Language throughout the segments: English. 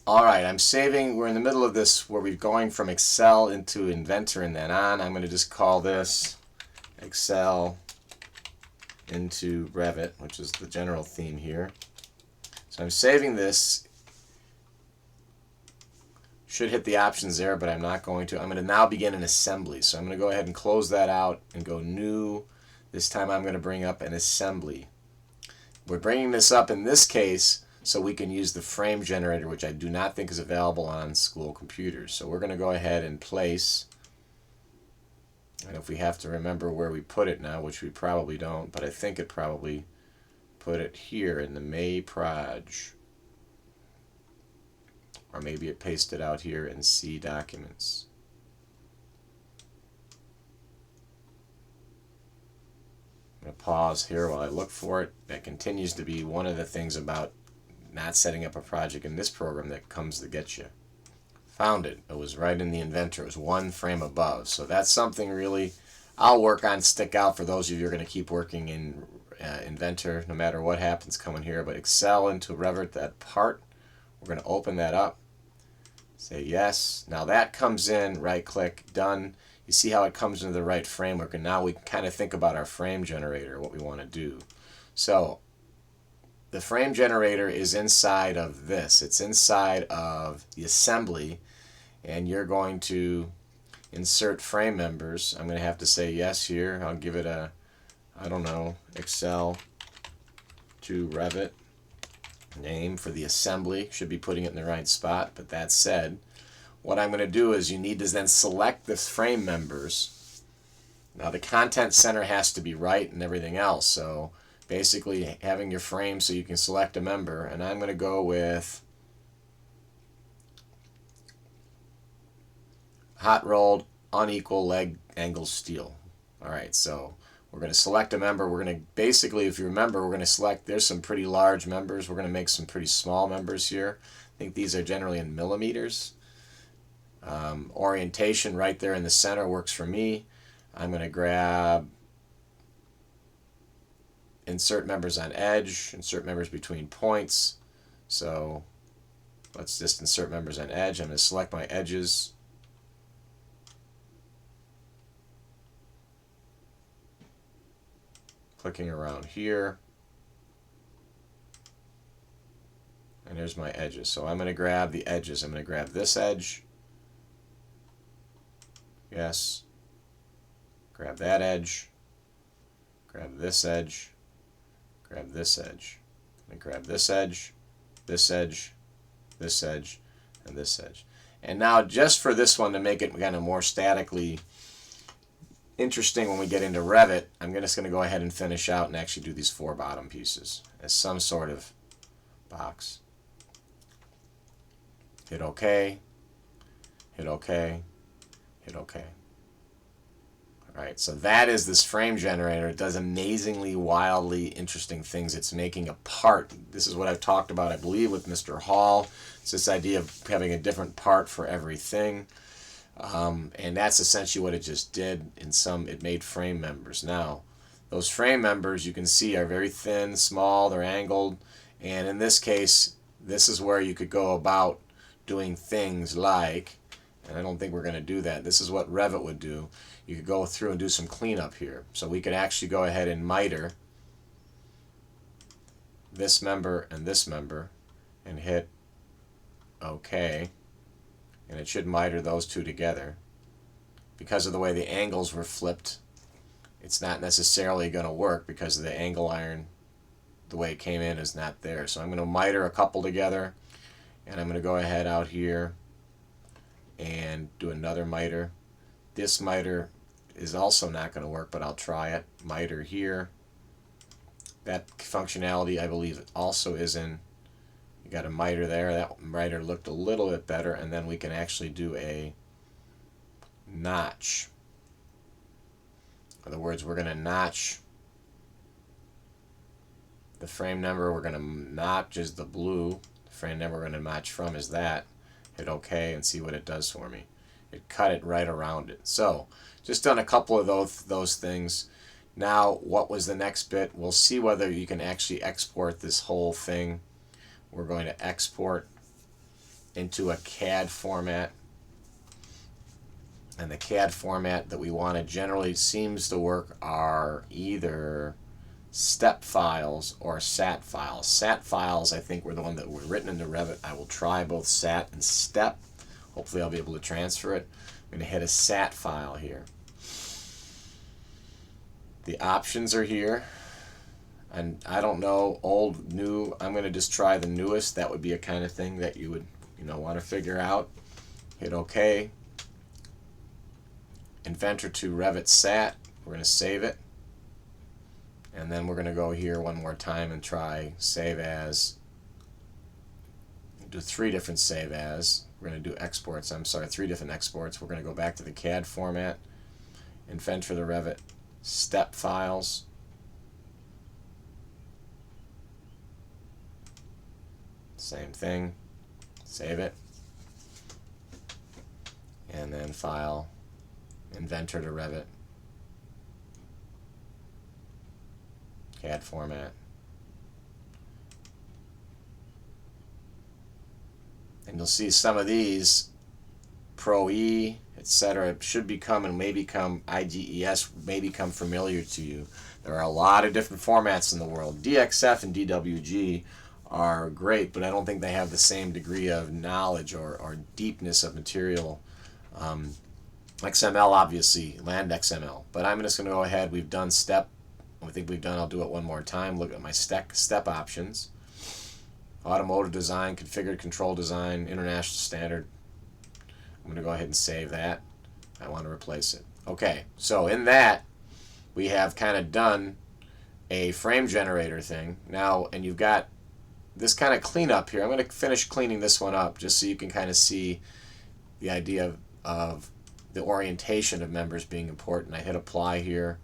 Alright, I'm saving. We're in the middle of this where we're going from Excel into Inventor and then on. I'm going to just call this Excel into Revit, which is the general theme here. So I'm saving this. Should hit the options there, but I'm not going to. I'm going to now begin an assembly. So I'm going to go ahead and close that out and go new. This time I'm going to bring up an assembly. We're bringing this up in this case so we can use the frame generator, which I do not think is available on school computers. So we're going to go ahead and place, and if we have to remember where we put it now, which we probably don't, but I think it probably put it here in the May Proj. Or maybe it pasted out here in C Documents. I'm going to pause here while I look for it. That continues to be one of the things about not setting up a project in this program that comes to get you. Found it. It was right in the Inventor. It was one frame above. So that's something really I'll work on, stick out for those of you who are going to keep working in Inventor no matter what happens coming here. But Excel into Revit, that part, we're going to open that up. Say yes. Now that comes in, right click, done. You see how it comes into the right framework, and now we can kind of think about our frame generator, what we want to do. So the frame generator is inside of this. It's inside of the assembly, and you're going to insert frame members. I'm going to have to say yes here. I'll give it a, I don't know, Excel to Revit name for the assembly. Should be putting it in the right spot, but that said, what I'm going to do is you need to then select the frame members. Now the content center has to be right and everything else, so basically having your frame so you can select a member, and I'm going to go with hot rolled unequal leg angle steel. Alright, so we're going to select a member. We're going to basically, if you remember, we're going to select, there's some pretty large members. We're going to make some pretty small members here. I think these are generally in millimeters. Orientation right there in the center works for me. I'm going to grab insert members on edge, insert members between points. So let's just insert members on edge. I'm going to select my edges. Clicking around here. And there's my edges. So I'm going to grab the edges. I'm going to grab this edge. Yes. Grab that edge. Grab this edge. Grab this edge. And grab this edge, this edge, this edge, and this edge. And now just for this one to make it kind of more statically interesting when we get into Revit, I'm just going to go ahead and finish out and actually do these four bottom pieces as some sort of box. Hit OK, hit OK, hit OK. Alright, so that is this frame generator. It does amazingly, wildly interesting things. It's making a part. This is what I've talked about, I believe, with Mr. Hall. It's this idea of having a different part for everything. And that's essentially what it just did. It made frame members. Now, those frame members you can see are very thin, small, they're angled. And in this case, this is where you could go about doing things like, and I don't think we're going to do that. This is what Revit would do. You could go through and do some cleanup here. So we could actually go ahead and miter this member and hit OK. And it should miter those two together. Because of the way the angles were flipped, it's not necessarily going to work because the angle iron, the way it came in, is not there. So I'm going to miter a couple together, and I'm going to go ahead out here and do another miter. This miter is also not going to work, but I'll try it. Miter here. That functionality, I believe, also is in. You got a miter there. That miter looked a little bit better, and then we can actually do a notch. In other words, we're going to notch the frame number. We're going to notch is the blue. The frame number we're going to notch from is that. Hit OK and see what it does for me. It cut it right around it. So just done a couple of those things. Now what was the next bit? We'll see whether you can actually export this whole thing. We're going to export into a CAD format. And the CAD format that we want to generally seems to work are either step files or SAT files. SAT files, I think, were the one that were written into Revit. I will try both SAT and step. Hopefully I'll be able to transfer it. I'm going to hit a SAT file here. The options are here. And I don't know, old, new. I'm going to just try the newest. That would be a kind of thing that you would, want to figure out. Hit OK. Inventor to Revit SAT. We're going to save it. And then we're going to go here one more time and try save as. Do 3 different save as. We're going to do exports. 3 different exports. We're going to go back to the CAD format. Inventor the Revit step files. Same thing. Save it. And then file. Inventor to Revit. CAD format. And you'll see some of these, Pro E, etc., should become and may become IDES, may become familiar to you. There are a lot of different formats in the world. DXF and DWG are great, but I don't think they have the same degree of knowledge or deepness of material. XML, obviously, land XML. But I'm just going to go ahead. We've done step. I think we've done. I'll do it one more time. Look at my step options. Automotive design, configured control design, international standard. I'm going to go ahead and save that. I want to replace it. Okay, so in that, we have kind of done a frame generator thing. Now, and you've got this kind of cleanup here. I'm going to finish cleaning this one up just so you can kind of see the idea of the orientation of members being important. I hit apply here.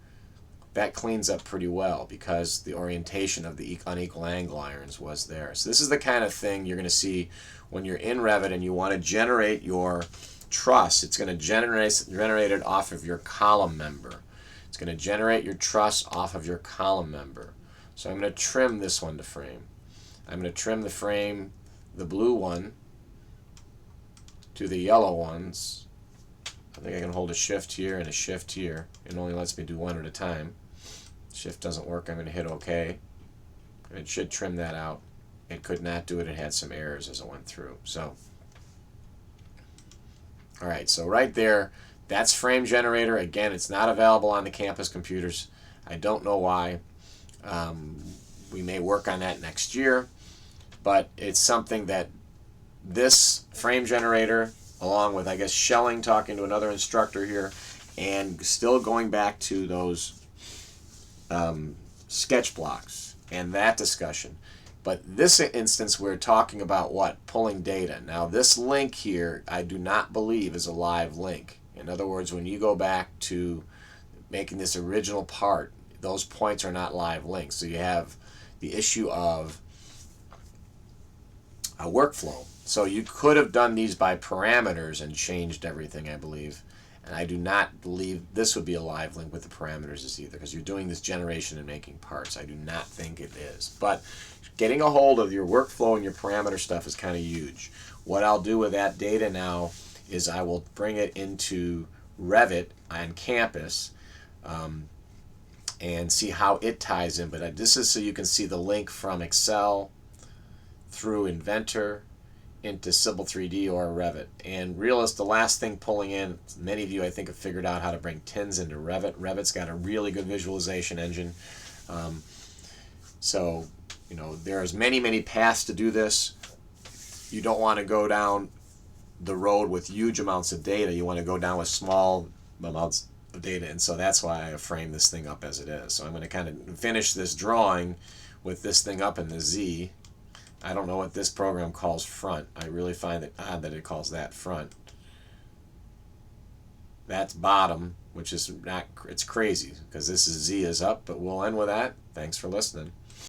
That cleans up pretty well because the orientation of the unequal angle irons was there. So this is the kind of thing you're going to see when you're in Revit and you want to generate your truss. It's going to generate it off of your column member. It's going to generate your truss off of your column member. So I'm going to trim this one to frame. I'm going to trim the frame, the blue one, to the yellow ones. I think I can hold a shift here and a shift here. It only lets me do one at a time. Shift doesn't work. I'm going to hit OK. It should trim that out. It could not do it. It had some errors as it went through. So, all right. So right there, that's frame generator. Again, it's not available on the campus computers. I don't know why. We may work on that next year, but it's something that this frame generator, along with, I guess, Schelling, talking to another instructor here, and still going back to those sketch blocks and that discussion. But this instance, we're talking about what? Pulling data. Now, this link here, I do not believe is a live link. In other words, when you go back to making this original part, those points are not live links. So you have the issue of a workflow. So you could have done these by parameters and changed everything, I believe. And I do not believe this would be a live link with the parameters either, because you're doing this generation and making parts. I do not think it is. But getting a hold of your workflow and your parameter stuff is kind of huge. What I'll do with that data now is I will bring it into Revit on campus and see how it ties in. But this is so you can see the link from Excel through Inventor into Civil 3D or Revit. And Realist, the last thing pulling in, many of you I think have figured out how to bring tins into Revit. Revit's got a really good visualization engine. So, there's many paths to do this. You don't want to go down the road with huge amounts of data. You want to go down with small amounts of data, and so that's why I framed this thing up as it is. So I'm going to kind of finish this drawing with this thing up in the Z. I don't know what this program calls front. I really find it odd that it calls that front. That's bottom, which is not, it's crazy because this is Z is up, but we'll end with that. Thanks for listening.